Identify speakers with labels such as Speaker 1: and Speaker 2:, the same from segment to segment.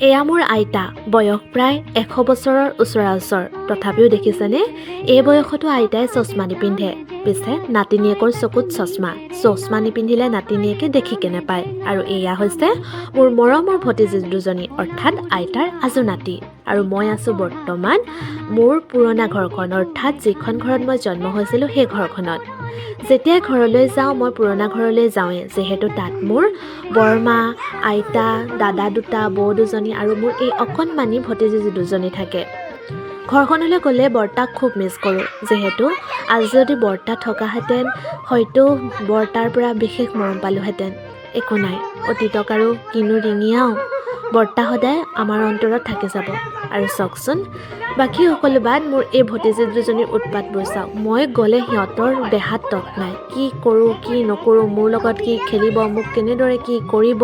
Speaker 1: এয়া মোৰ আইতা, বয়স প্ৰায় 100 বছৰৰ ওচৰা-ওচৰ। তথাপিও দেখিছেনে, এই বয়সতো আইতাই চশমা নিপিন্ধে। পিছে নাতিনীয়েকৰ চকুত চশমা নিপিন্ধিলে নাতিনীয়েকে দেখি কেনে পায়। আৰু এয়া হৈছে মোৰ মৰমৰ ভতিজী দুজনী, অৰ্থাৎ আইতাৰ আজু নাতি। আৰু মই আছোঁ বৰ্তমান মোৰ পুৰণা ঘৰখন, অৰ্থাৎ যিখন ঘৰত মই জন্ম হৈছিলোঁ সেই ঘৰখনত। যেতিয়াই ঘৰলৈ যাওঁ মই পুৰণা ঘৰলৈ যাওঁৱেই, যিহেতু তাত মোৰ বৰমা, আইতা, দাদা দুটা, বৌ দুজনী আৰু মোৰ এই অকণমানি ভতিজী দুজনী থাকে। ঘৰখনলৈ গ'লে বৰ্তাক খুব মিছ কৰোঁ, যিহেতু আজি যদি বৰ্তা থকাহেঁতেন হয়তো বৰ্তাৰ পৰা বিশেষ মৰম পালোহেঁতেন। একো নাই, অতীতক আৰু কিনো ৰিঙিয়াও, বৰ্তা সদায় আমাৰ অন্তৰত থাকি যাব। আৰু চাওকচোন, বাকী সকলো বাদ মোৰ এই ভতিজী দুজনীৰ উৎপাতবোৰ চাওক। মই গ'লে সিহঁতৰ দেহাত তত নাই, কি কৰোঁ কি নকৰোঁ, মোৰ লগত কি খেলিব, মোক কেনেদৰে কি কৰিব।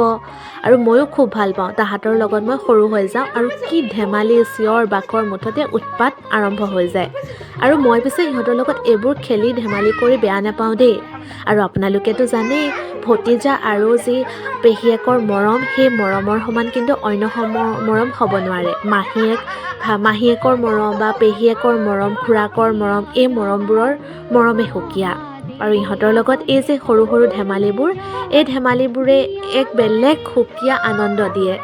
Speaker 1: আৰু ময়ো খুব ভাল পাওঁ, তাহাঁতৰ লগত মই সৰু হৈ যাওঁ আৰু কি ধেমালি, চিঞৰ বাখৰ, মুঠতে উৎপাত আৰম্ভ হৈ যায়। আৰু মই পিছে সিহঁতৰ লগত এইবোৰ খেলি ধেমালি কৰি বেয়া নাপাওঁ দেই। আৰু আপোনালোকেতো জানেই, ভতিজা আৰু যি পেহীয়েকৰ মৰম, সেই মৰমৰ সমান কিন্তু অন্য মৰম হ'ব নোৱাৰে। মাহীয়েকৰ মৰম বা পেহীয়েকৰ মৰম, খুৰাকৰ মৰম, এই মৰমবোৰৰ মৰমে সুকীয়া। আৰু ইহঁতৰ লগত এই যে সৰু সৰু ধেমালিবোৰ, এই ধেমালিবোৰে এক বেলেগ সুকীয়া আনন্দ দিয়ে,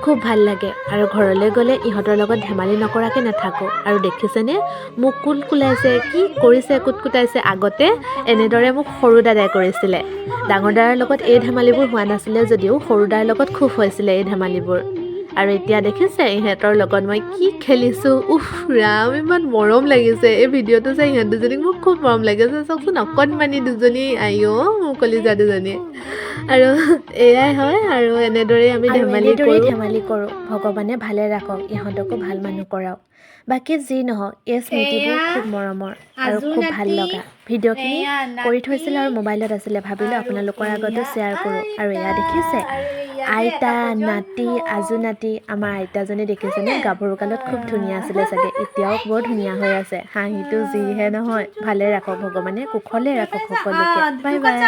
Speaker 1: খুব ভাল লাগে। আৰু ঘৰলৈ গ'লে ইহঁতৰ লগত ধেমালি নকৰাকৈ নাথাকোঁ। আৰু দেখিছেনে, মোক কুলকুলাইছে, কি কৰিছে, কুটকুটাইছে। আগতে এনেদৰে মোক সৰু দাদাই কৰিছিলে। ডাঙৰ দাদাৰ লগত এই ধেমালিবোৰ হোৱা নাছিলে যদিও সৰু দাদাৰ লগত খুব হৈছিলে এই ধেমালিবোৰ। আৰু এতিয়া দেখিছে ইহঁতৰ লগত মই কি খেলিছোঁ, উফ ৰাম, ইমান মৰম লাগিছে। এই ভিডিঅ'টো চাই ইহঁত দুজনীক মোক খুব মৰম লাগিছে। চাওকচোন, অকণমানি দুজনী, আইঅ' মোৰ কলিজা দুজনী। আৰু এয়াই হয়, আৰু এনেদৰেই আমি ধেমালি কৰোঁ। ভগৱানে ভালে ৰাখক, ইহঁতকো ভাল মানুহ কৰাওক। বাকী যি নহওক, এই স্মৃতিবোৰ খুব মৰমৰ আৰু খুব ভাল লগা। ভিডিঅ'খিনি কৰি থৈছিলে আৰু মোবাইলত আছিলে, ভাবিলোঁ আপোনালোকৰ আগতো শ্বেয়াৰ কৰোঁ। আৰু এয়া দেখিছে, আইতা, নাতি, আজু নাতি। আমাৰ আইতাজনী দেখিছেনে, গাভৰু কালত খুব ধুনীয়া আছিলে চাগে, এতিয়াও বৰ ধুনীয়া হৈ আছে। হাঁহিটো যিহে নহয়, ভালে ৰাখক ভগৱানে, কুশলে ৰাখক সকলোকে। Bye bye.